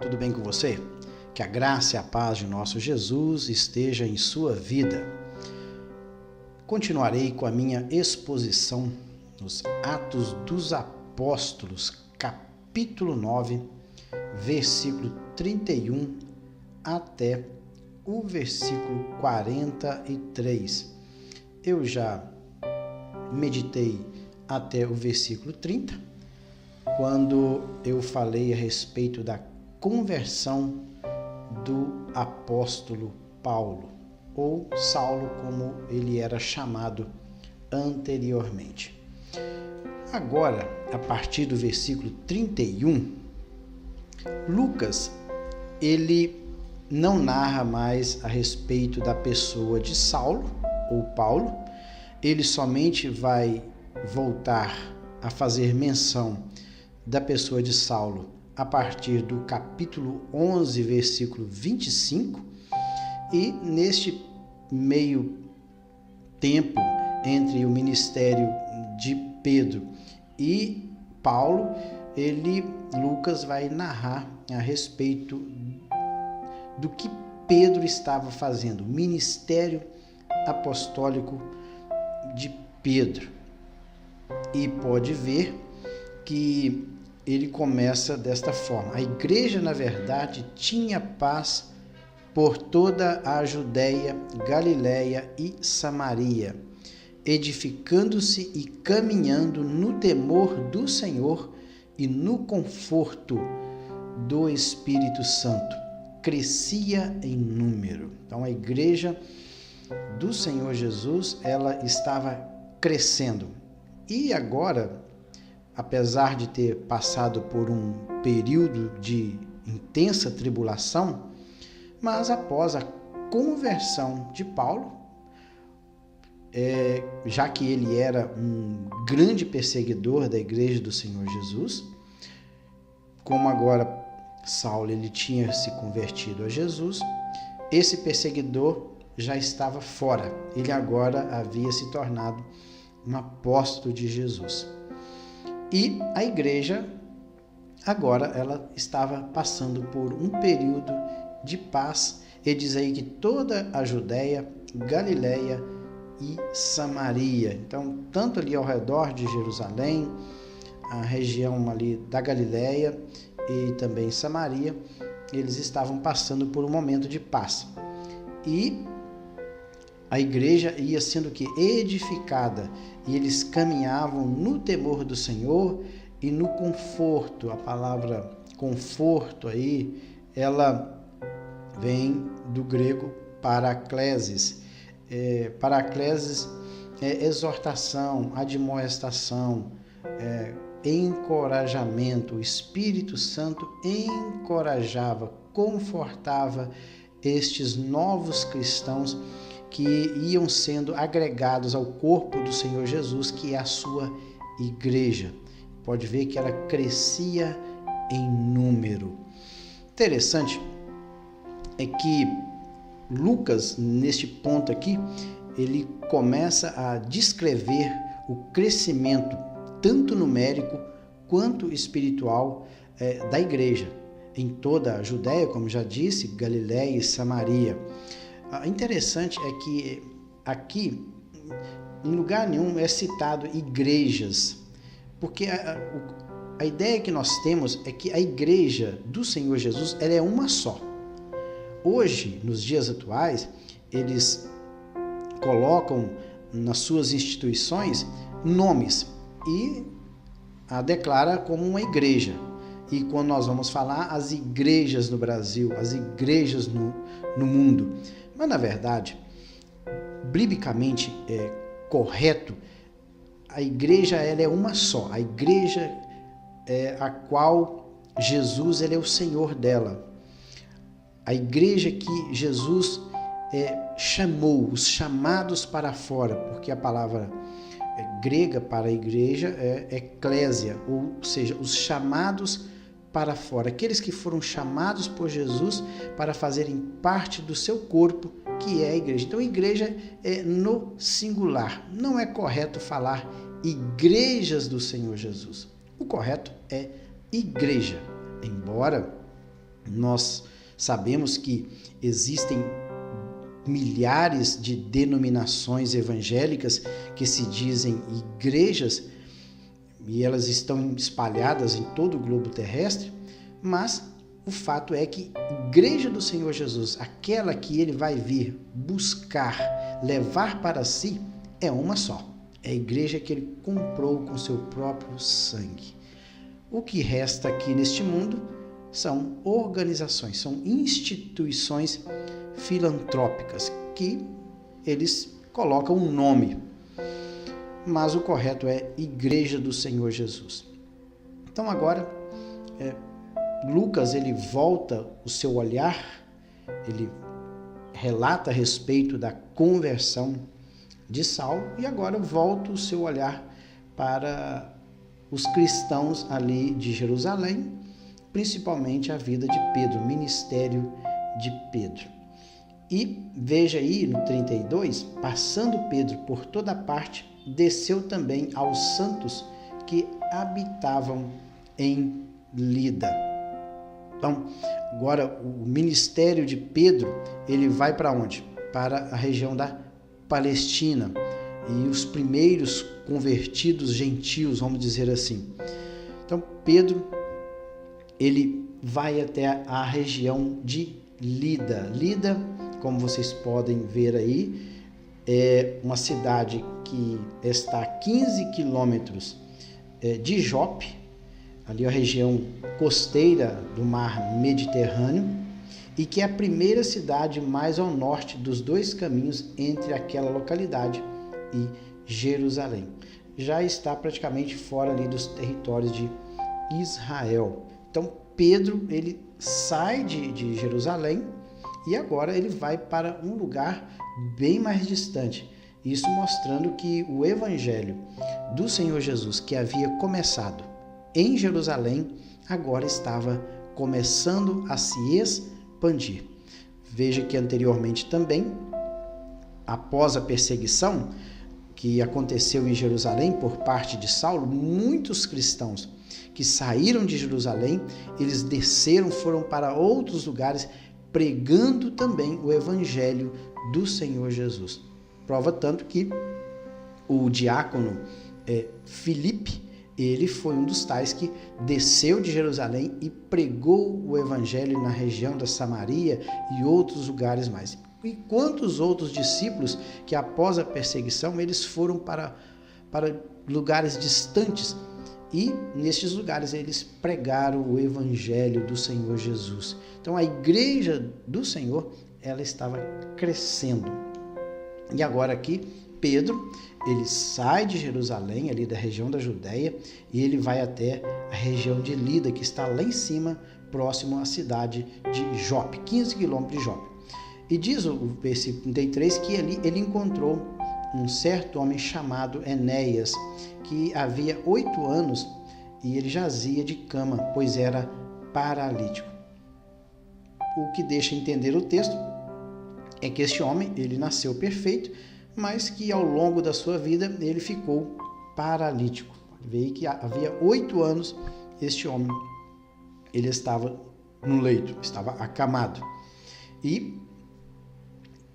tudo bem com você? Que a graça e a paz de nosso Jesus esteja em sua vida. Continuarei com a minha exposição nos Atos dos Apóstolos, capítulo 9, versículo 31 até o versículo 43. Eu já meditei até o versículo 30, quando eu falei a respeito da conversão do apóstolo Paulo, ou Saulo, como ele era chamado anteriormente. Agora, a partir do versículo 31, Lucas, ele não narra mais a respeito da pessoa de Saulo ou Paulo, ele somente vai voltar a fazer menção da pessoa de Saulo a partir do capítulo 11, versículo 25, e neste meio tempo entre o ministério de Pedro e Paulo, Lucas vai narrar a respeito do que Pedro estava fazendo, o ministério apostólico de Pedro. E pode ver que ele começa desta forma: a igreja, na verdade, tinha paz por toda a Judéia, Galiléia e Samaria, edificando-se e caminhando no temor do Senhor e no conforto do Espírito Santo. Crescia em número. Então, a igreja do Senhor Jesus, ela estava crescendo. E agora, apesar de ter passado por um período de intensa tribulação, mas após a conversão de Paulo, já que ele era um grande perseguidor da igreja do Senhor Jesus, como agora Saulo ele tinha se convertido a Jesus, esse perseguidor já estava fora. Ele agora havia se tornado um apóstolo de Jesus. E a igreja, agora, ela estava passando por um período de paz. Ele diz aí que toda a Judéia, Galiléia e Samaria. Então, tanto ali ao redor de Jerusalém, a região ali da Galiléia e também Samaria, eles estavam passando por um momento de paz. E a igreja ia sendo edificada, e eles caminhavam no temor do Senhor e no conforto. A palavra conforto aí, ela vem do grego paraklesis. Paraklesis é exortação, admoestação, encorajamento. O Espírito Santo encorajava, confortava estes novos cristãos que iam sendo agregados ao corpo do Senhor Jesus, que é a sua igreja. Pode ver que ela crescia em número. Interessante é que Lucas, neste ponto aqui, ele começa a descrever o crescimento, tanto numérico quanto espiritual, da igreja, em toda a Judéia, como já disse, Galiléia e Samaria. Interessante é que aqui, em lugar nenhum, é citado igrejas, porque a ideia que nós temos é que a igreja do Senhor Jesus, ela é uma só. Hoje, nos dias atuais, eles colocam nas suas instituições nomes e a declara como uma igreja. E quando nós vamos falar as igrejas no Brasil, as igrejas no mundo. Mas, na verdade, biblicamente correto, a igreja ela é uma só. A igreja a qual Jesus ele é o Senhor dela. A igreja que Jesus chamou, os chamados para fora, porque a palavra grega para a igreja é eclésia, ou seja, os chamados para fora, aqueles que foram chamados por Jesus para fazerem parte do seu corpo, que é a igreja. Então, a igreja é no singular. Não é correto falar igrejas do Senhor Jesus. O correto é igreja, embora Nós sabemos que existem milhares de denominações evangélicas que se dizem igrejas, e elas estão espalhadas em todo o globo terrestre, mas o fato é que a igreja do Senhor Jesus, aquela que ele vai vir buscar, levar para si, é uma só. É a igreja que ele comprou com seu próprio sangue. O que resta aqui neste mundo são organizações, são instituições filantrópicas que eles colocam um nome, mas o correto é Igreja do Senhor Jesus. Então agora Lucas ele volta o seu olhar, ele relata a respeito da conversão de Saulo e agora volta o seu olhar para os cristãos ali de Jerusalém, principalmente a vida de Pedro, o ministério de Pedro. E veja aí no 32, passando Pedro por toda parte, desceu também aos santos que habitavam em Lida. Então, agora o ministério de Pedro, ele vai para onde? Para a região da Palestina. E os primeiros convertidos gentios, vamos dizer assim. Então, Pedro, ele vai até a região de Lida. Lida, como vocês podem ver aí, é uma cidade que está a 15 quilômetros de Jope, ali a região costeira do mar Mediterrâneo, e que é a primeira cidade mais ao norte dos dois caminhos entre aquela localidade e Jerusalém. Já está praticamente fora ali dos territórios de Israel. Então Pedro ele sai de Jerusalém e agora ele vai para um lugar bem mais distante. Isso mostrando que o evangelho do Senhor Jesus, que havia começado em Jerusalém, agora estava começando a se expandir. Veja que anteriormente também, após a perseguição que aconteceu em Jerusalém por parte de Saulo, muitos cristãos que saíram de Jerusalém, eles desceram, foram para outros lugares, pregando também o evangelho do Senhor Jesus. Prova tanto que o diácono Filipe, ele foi um dos tais que desceu de Jerusalém e pregou o evangelho na região da Samaria e outros lugares mais. E quantos outros discípulos que após a perseguição eles foram para lugares distantes e nestes lugares eles pregaram o evangelho do Senhor Jesus. Então a igreja do Senhor, ela estava crescendo. E agora aqui Pedro, ele sai de Jerusalém, ali da região da Judéia, e ele vai até a região de Lida, que está lá em cima, próximo à cidade de Jope, 15 quilômetros de Jope. E diz o versículo 33 que ele encontrou um certo homem chamado Enéas, que havia 8 anos e ele jazia de cama, pois era paralítico. O que deixa entender o texto é que este homem, ele nasceu perfeito, mas que ao longo da sua vida ele ficou paralítico. Veio que havia 8 anos este homem, ele estava no leito, estava acamado. E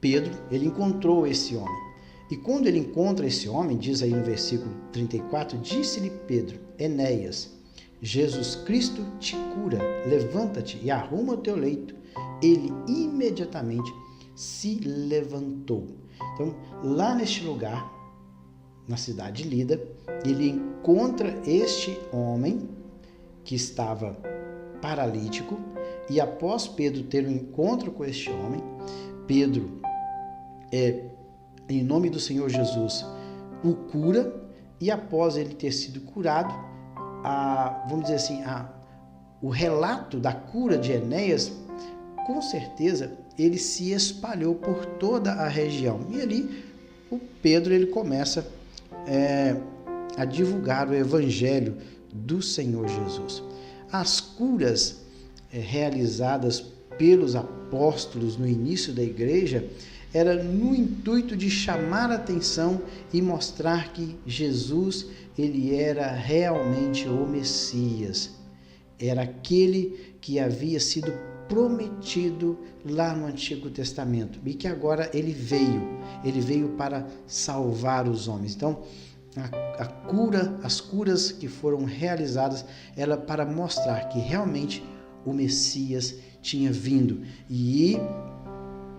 Pedro, ele encontrou esse homem. E quando ele encontra esse homem, diz aí no versículo 34, disse-lhe Pedro, Enéas, Jesus Cristo te cura, levanta-te e arruma o teu leito. Ele imediatamente se levantou. Então, lá neste lugar, na cidade de Lida, ele encontra este homem que estava paralítico e após Pedro ter um encontro com este homem, Pedro, em nome do Senhor Jesus, o cura e após ele ter sido curado, vamos dizer assim, o relato da cura de Enéas, com certeza, ele se espalhou por toda a região. E ali, o Pedro ele começa a divulgar o evangelho do Senhor Jesus. As curas realizadas pelos apóstolos no início da igreja era no intuito de chamar a atenção e mostrar que Jesus ele era realmente o Messias. Era aquele que havia sido prometido lá no Antigo Testamento e que agora ele veio para salvar os homens. Então, as curas que foram realizadas, ela para mostrar que realmente o Messias tinha vindo. E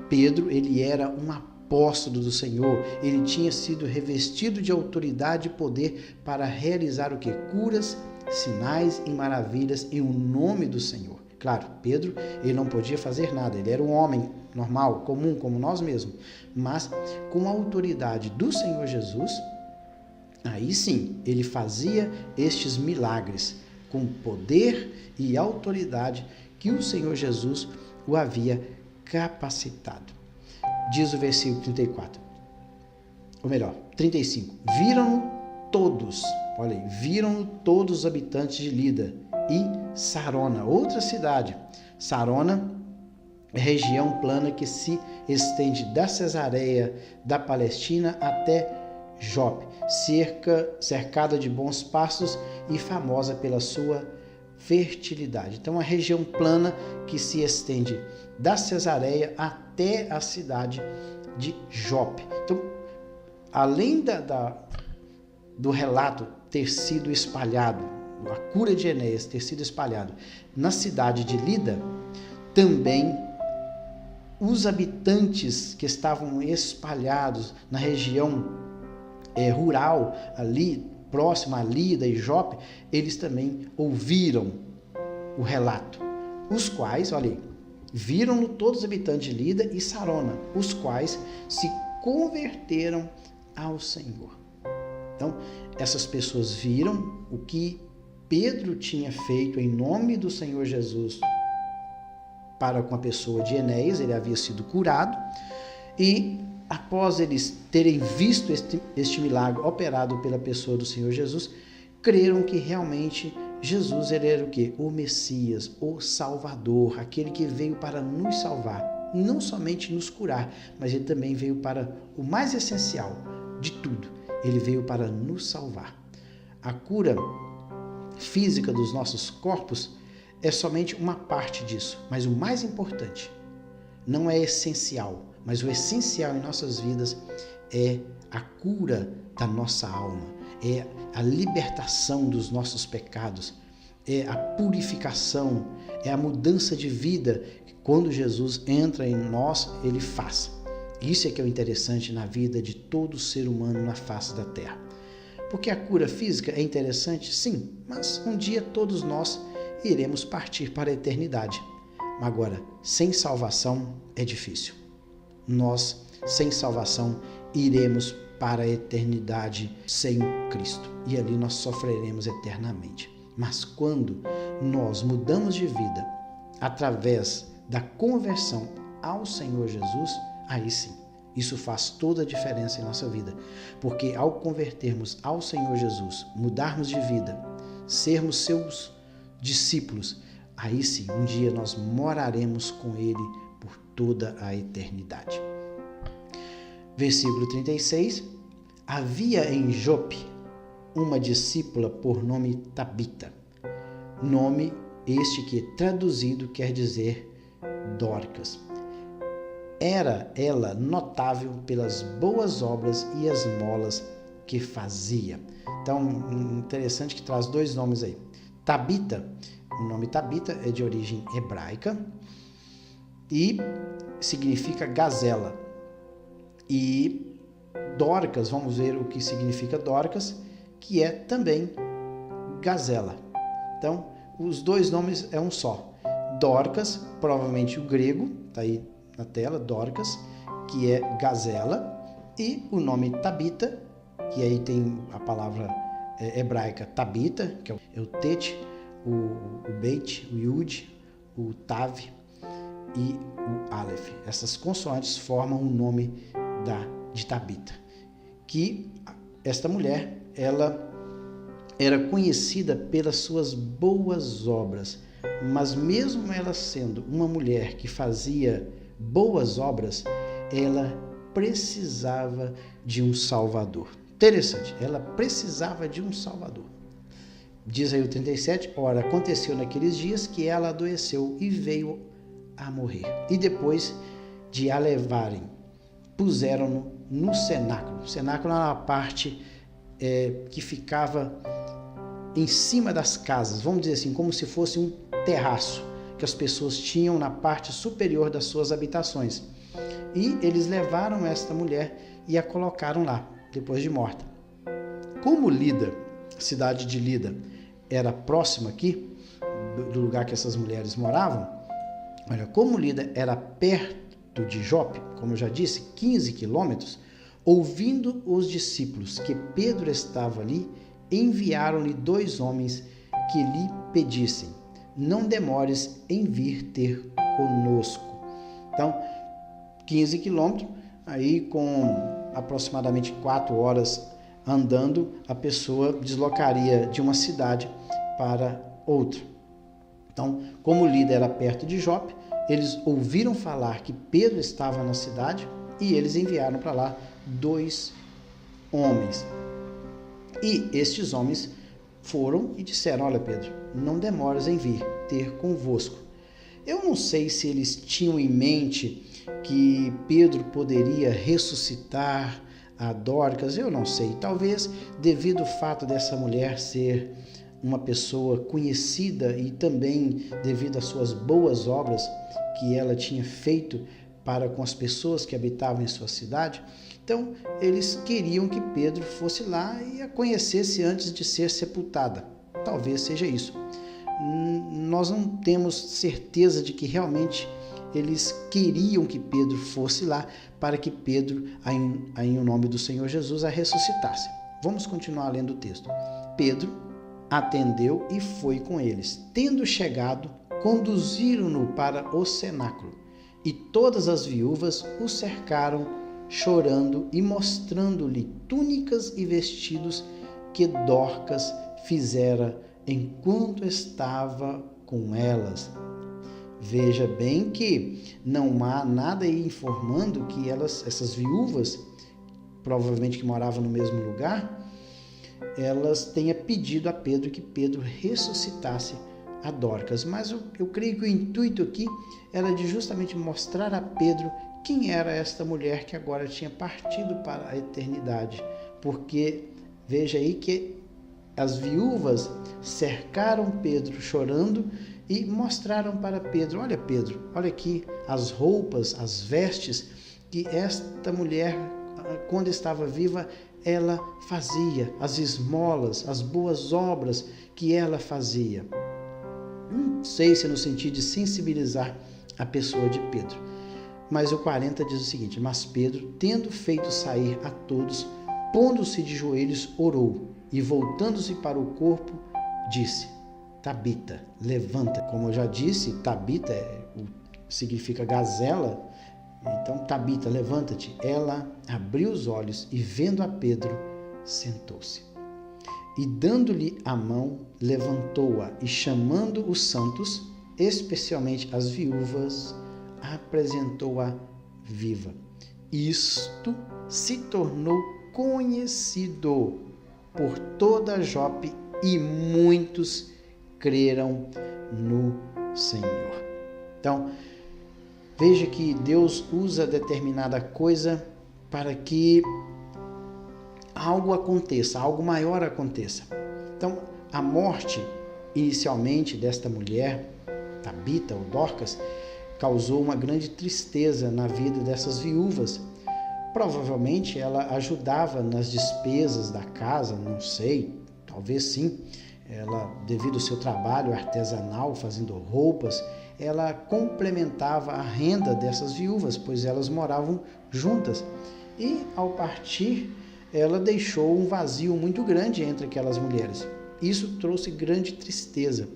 Pedro, ele era um apóstolo do Senhor, ele tinha sido revestido de autoridade e poder para realizar o que? Curas, sinais e maravilhas em o nome do Senhor. Claro, Pedro, ele não podia fazer nada, ele era um homem normal, comum, como nós mesmos, mas com a autoridade do Senhor Jesus, aí sim, ele fazia estes milagres com poder e autoridade que o Senhor Jesus o havia capacitado. Diz o versículo 34, ou melhor, 35. Viram-no todos, olha aí, viram-no todos os habitantes de Lida e Sarona, outra cidade. Sarona é região plana que se estende da Cesareia da Palestina até Jope, cercada de bons pastos e famosa pela sua fertilidade. Então, a região plana que se estende da Cesareia até a cidade de Jope. Então, além do relato ter sido espalhado, a cura de Enéas ter sido espalhado na cidade de Lida, também os habitantes que estavam espalhados na região rural, ali próxima a Lida e Jope, eles também ouviram o relato, os quais, olha aí, viram-no todos os habitantes de Lida e Sarona, os quais se converteram ao Senhor. Então, essas pessoas viram o que Pedro tinha feito em nome do Senhor Jesus para com a pessoa de Enéas, ele havia sido curado, e após eles terem visto este milagre operado pela pessoa do Senhor Jesus, creram que realmente Jesus era o quê? O Messias, o Salvador, aquele que veio para nos salvar, não somente nos curar, mas ele também veio para o mais essencial de tudo, ele veio para nos salvar. A cura física dos nossos corpos é somente uma parte disso, mas o mais importante não é essencial, mas o essencial em nossas vidas é a cura da nossa alma, é a libertação dos nossos pecados, é a purificação, é a mudança de vida que quando Jesus entra em nós, ele faz. Isso é que é o interessante na vida de todo ser humano na face da terra. Porque a cura física é interessante, sim, mas um dia todos nós iremos partir para a eternidade. Agora, sem salvação é difícil. Nós, sem salvação, iremos para a eternidade sem Cristo. E ali nós sofreremos eternamente. Mas quando nós mudamos de vida através da conversão ao Senhor Jesus, aí sim, isso faz toda a diferença em nossa vida. Porque ao convertermos ao Senhor Jesus, mudarmos de vida, sermos seus discípulos, aí sim, um dia nós moraremos com Ele por toda a eternidade. Versículo 36. Havia em Jope uma discípula por nome Tabita, nome este que traduzido quer dizer Dorcas. Era ela notável pelas boas obras e esmolas que fazia. Então, interessante que traz dois nomes aí. Tabita, o nome Tabita é de origem hebraica e significa gazela. E Dorcas, vamos ver o que significa Dorcas, que é também gazela. Então, os dois nomes é um só. Dorcas, provavelmente o grego, está aí na tela, Dorcas, que é gazela, e o nome Tabita, que aí tem a palavra hebraica Tabita, que é o Tet, o Beit, o Yud, o Tav e o Aleph. Essas consoantes formam o nome de Tabita. Que esta mulher, ela era conhecida pelas suas boas obras, mas mesmo ela sendo uma mulher que fazia boas obras, ela precisava de um Salvador. Interessante, ela precisava de um Salvador. Diz aí o 37, ora, aconteceu naqueles dias que ela adoeceu e veio a morrer. E depois de a levarem, puseram-no no cenáculo. O cenáculo era uma parte que ficava em cima das casas, vamos dizer assim, como se fosse um terraço que as pessoas tinham na parte superior das suas habitações. E eles levaram esta mulher e a colocaram lá, depois de morta. Como Lida, a cidade de Lida, era próxima aqui do lugar que essas mulheres moravam, olha, como Lida era perto de Jope, como eu já disse, 15 quilômetros, ouvindo os discípulos que Pedro estava ali, enviaram-lhe 2 homens que lhe pedissem: não demores em vir ter conosco. Então, 15 quilômetros, aí com aproximadamente 4 horas andando, a pessoa deslocaria de uma cidade para outra. Então, como Lida era perto de Jope, eles ouviram falar que Pedro estava na cidade e eles enviaram para lá 2 homens. E estes homens foram e disseram: olha, Pedro, não demores em vir ter convosco. Eu não sei se eles tinham em mente que Pedro poderia ressuscitar a Dorcas, eu não sei. Talvez devido ao fato dessa mulher ser uma pessoa conhecida e também devido às suas boas obras que ela tinha feito para com as pessoas que habitavam em sua cidade. Então, eles queriam que Pedro fosse lá e a conhecesse antes de ser sepultada. Talvez seja isso. Nós não temos certeza de que realmente eles queriam que Pedro fosse lá para que Pedro, em nome do Senhor Jesus, a ressuscitasse. Vamos continuar lendo o texto. Pedro atendeu e foi com eles. Tendo chegado, conduziram-no para o cenáculo, e todas as viúvas o cercaram, chorando e mostrando-lhe túnicas e vestidos que Dorcas fizera enquanto estava com elas. Veja bem que não há nada aí informando que essas viúvas, provavelmente que moravam no mesmo lugar, elas tenham pedido a Pedro que Pedro ressuscitasse a Dorcas. Mas eu creio que o intuito aqui era de justamente mostrar a Pedro quem era esta mulher que agora tinha partido para a eternidade. Porque veja aí que as viúvas cercaram Pedro chorando e mostraram para Pedro: olha, Pedro, olha aqui as roupas, as vestes que esta mulher, quando estava viva, ela fazia, as esmolas, as boas obras que ela fazia. Não sei se no sentido de sensibilizar a pessoa de Pedro. Mas o 40 diz o seguinte: mas Pedro, tendo feito sair a todos, pondo-se de joelhos, orou, e voltando-se para o corpo, disse: Tabita, levanta. Como eu já disse, Tabita significa gazela. Então, Tabita, levanta-te. Ela abriu os olhos e, vendo a Pedro, sentou-se. E, dando-lhe a mão, levantou-a e, chamando os santos, especialmente as viúvas, apresentou-a viva. Isto se tornou conhecido por toda Jope e muitos creram no Senhor. Então, veja que Deus usa determinada coisa para que algo aconteça, algo maior aconteça. Então, a morte, inicialmente, desta mulher, Tabita ou Dorcas, causou uma grande tristeza na vida dessas viúvas. Provavelmente ela ajudava nas despesas da casa, não sei, talvez sim. Ela, devido ao seu trabalho artesanal, fazendo roupas, ela complementava a renda dessas viúvas, pois elas moravam juntas. E, ao partir, ela deixou um vazio muito grande entre aquelas mulheres. Isso trouxe grande tristeza.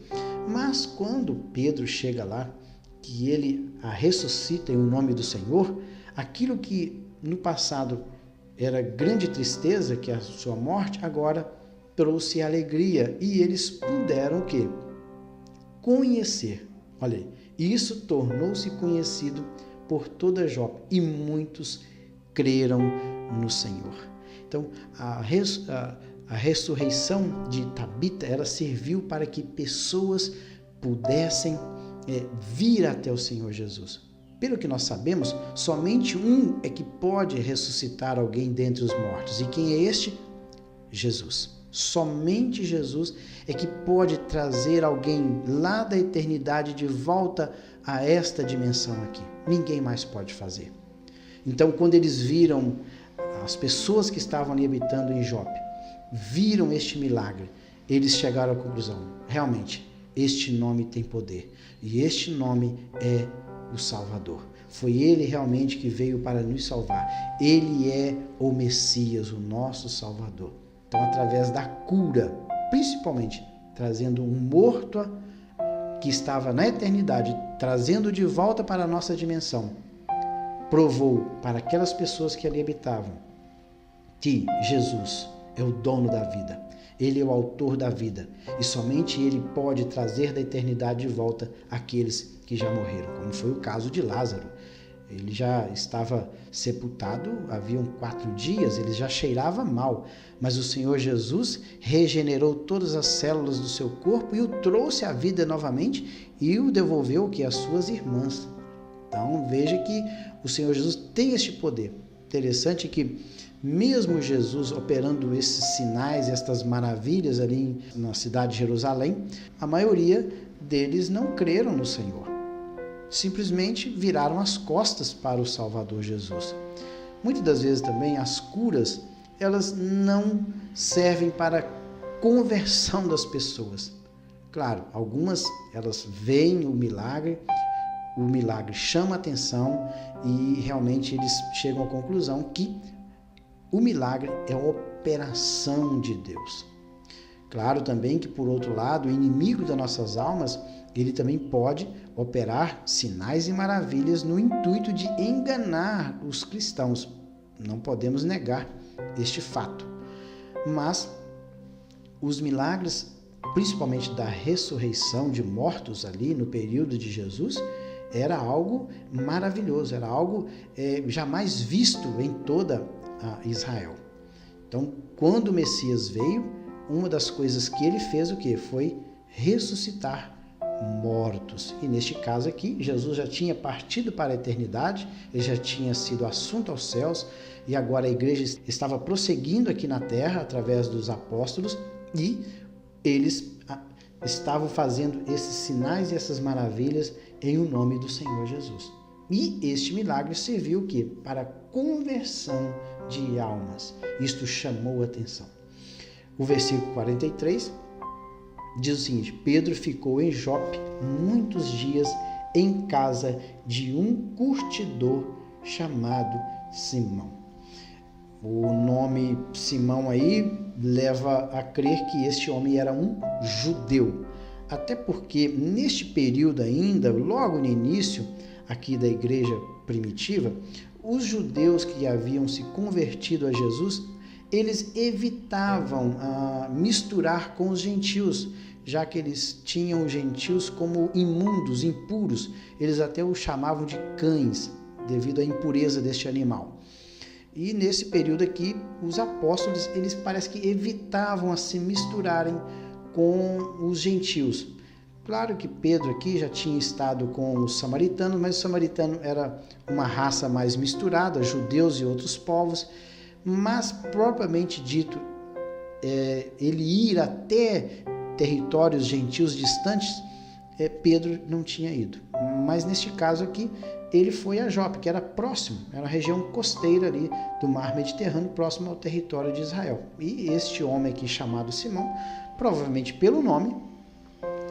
Mas quando Pedro chega lá, que ele a ressuscita em nome do Senhor, aquilo que no passado era grande tristeza, que é a sua morte, agora trouxe alegria, e eles puderam o quê? Conhecer. Olha aí, isso tornou-se conhecido por toda Jope, e muitos creram no Senhor. Então, a ressurreição de Tabita, ela serviu para que pessoas pudessem vir até o Senhor Jesus. Pelo que nós sabemos, somente um é que pode ressuscitar alguém dentre os mortos. E quem é este? Jesus. Somente Jesus é que pode trazer alguém lá da eternidade de volta a esta dimensão aqui. Ninguém mais pode fazer. Então, quando eles viram, as pessoas que estavam ali habitando em Jope, viram este milagre, eles chegaram à conclusão: realmente, este nome tem poder. E este nome é o Salvador. Foi Ele realmente que veio para nos salvar. Ele é o Messias, o nosso Salvador. Então, através da cura, principalmente trazendo um morto que estava na eternidade, trazendo de volta para a nossa dimensão, provou para aquelas pessoas que ali habitavam que Jesus é o dono da vida. Ele é o autor da vida e somente Ele pode trazer da eternidade de volta aqueles que já morreram, como foi o caso de Lázaro. Ele já estava sepultado, haviam 4 dias, ele já cheirava mal, mas o Senhor Jesus regenerou todas as células do seu corpo e o trouxe à vida novamente e o devolveu às suas irmãs. Então veja que o Senhor Jesus tem este poder. Interessante que mesmo Jesus operando esses sinais, estas maravilhas ali na cidade de Jerusalém, a maioria deles não creram no Senhor. Simplesmente viraram as costas para o Salvador Jesus. Muitas das vezes também as curas, elas não servem para a conversão das pessoas. Claro, algumas elas veem o milagre chama a atenção e realmente eles chegam à conclusão que o milagre é a operação de Deus. Claro também que, por outro lado, o inimigo das nossas almas, ele também pode operar sinais e maravilhas no intuito de enganar os cristãos. Não podemos negar este fato. Mas os milagres, principalmente da ressurreição de mortos ali no período de Jesus, era algo maravilhoso, era algo jamais visto em toda Israel. Então, quando o Messias veio, uma das coisas que ele fez foi ressuscitar mortos. E neste caso aqui, Jesus já tinha partido para a eternidade, ele já tinha sido assunto aos céus e agora a igreja estava prosseguindo aqui na terra através dos apóstolos e eles estavam fazendo esses sinais e essas maravilhas em o nome do Senhor Jesus. E este milagre serviu para a conversão de almas. Isto chamou a atenção. O versículo 43 diz o seguinte: Pedro ficou em Jope muitos dias em casa de um curtidor chamado Simão. O nome Simão aí leva a crer que este homem era um judeu. Até porque neste período ainda, logo no início aqui da igreja primitiva, os judeus que haviam se convertido a Jesus, eles evitavam misturar com os gentios, já que eles tinham os gentios como imundos, impuros. Eles até os chamavam de cães, devido à impureza deste animal. E nesse período aqui, os apóstolos, eles parece que evitavam se misturarem com os gentios. Claro que Pedro aqui já tinha estado com os samaritanos, mas o samaritano era uma raça mais misturada, judeus e outros povos, mas propriamente dito, ele ir até territórios gentios distantes, Pedro não tinha ido. Mas neste caso aqui, ele foi a Jope, que era próximo, era a região costeira ali do mar Mediterrâneo, próximo ao território de Israel. E este homem aqui chamado Simão, provavelmente pelo nome,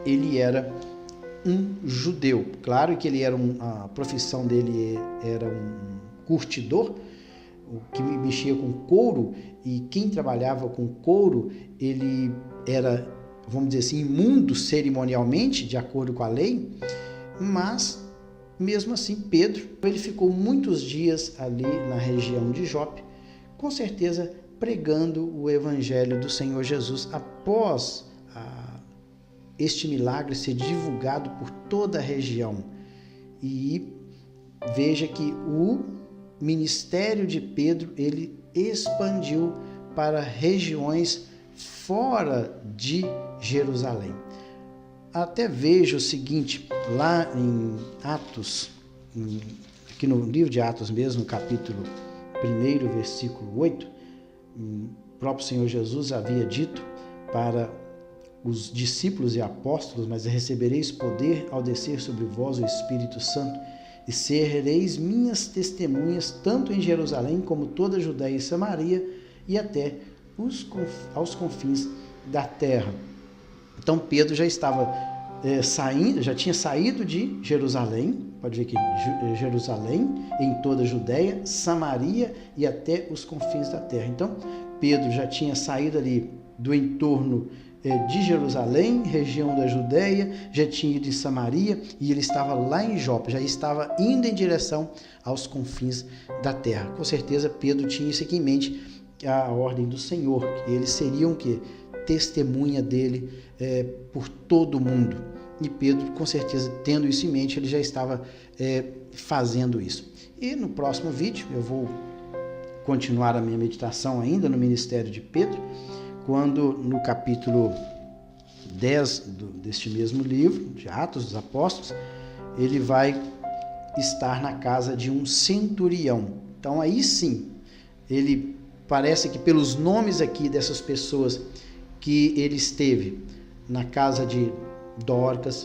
ele era um judeu. Claro que ele era a profissão dele era um curtidor, que mexia com couro, e quem trabalhava com couro, ele era, vamos dizer assim, imundo cerimonialmente, de acordo com a lei, mas mesmo assim Pedro, ele ficou muitos dias ali na região de Jope, com certeza pregando o evangelho do Senhor Jesus após este milagre ser divulgado por toda a região. E veja que o ministério de Pedro, ele expandiu para regiões fora de Jerusalém. até vejo o seguinte, lá em Atos, aqui no livro de Atos mesmo, no capítulo 1, versículo 8, o próprio Senhor Jesus havia dito para os discípulos e apóstolos: mas recebereis poder ao descer sobre vós o Espírito Santo, e sereis minhas testemunhas, tanto em Jerusalém como toda a Judéia e Samaria, e até aos confins da terra. Então Pedro já estava saindo, já tinha saído de Jerusalém, pode ver que Jerusalém, em toda a Judéia, Samaria e até os confins da terra. Então Pedro já tinha saído ali do entorno de Jerusalém, região da Judéia, já tinha ido em Samaria e ele estava lá em Jope, já estava indo em direção aos confins da terra. Com certeza Pedro tinha isso aqui em mente, a ordem do Senhor, que eles seriam que testemunha dele por todo o mundo. E Pedro, com certeza, tendo isso em mente, ele já estava fazendo isso. E no próximo vídeo eu vou continuar a minha meditação ainda no ministério de Pedro, quando no capítulo 10 deste mesmo livro, de Atos dos Apóstolos, ele vai estar na casa de um centurião. Então aí sim, ele parece que pelos nomes aqui dessas pessoas que ele esteve na casa de Dorcas,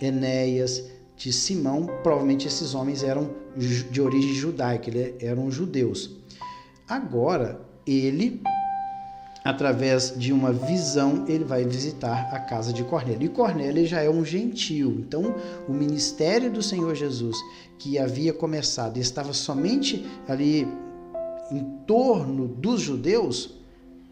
Enéas, de Simão, provavelmente esses homens eram de origem judaica, eram judeus. Agora, ele, através de uma visão, ele vai visitar a casa de Cornélio. E Cornélio já é um gentio. Então, o ministério do Senhor Jesus, que havia começado e estava somente ali em torno dos judeus,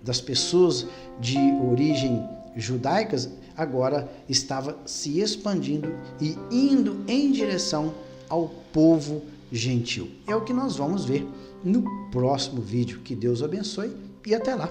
das pessoas de origem judaicas, agora estava se expandindo e indo em direção ao povo gentil. É o que nós vamos ver no próximo vídeo. Que Deus abençoe e até lá.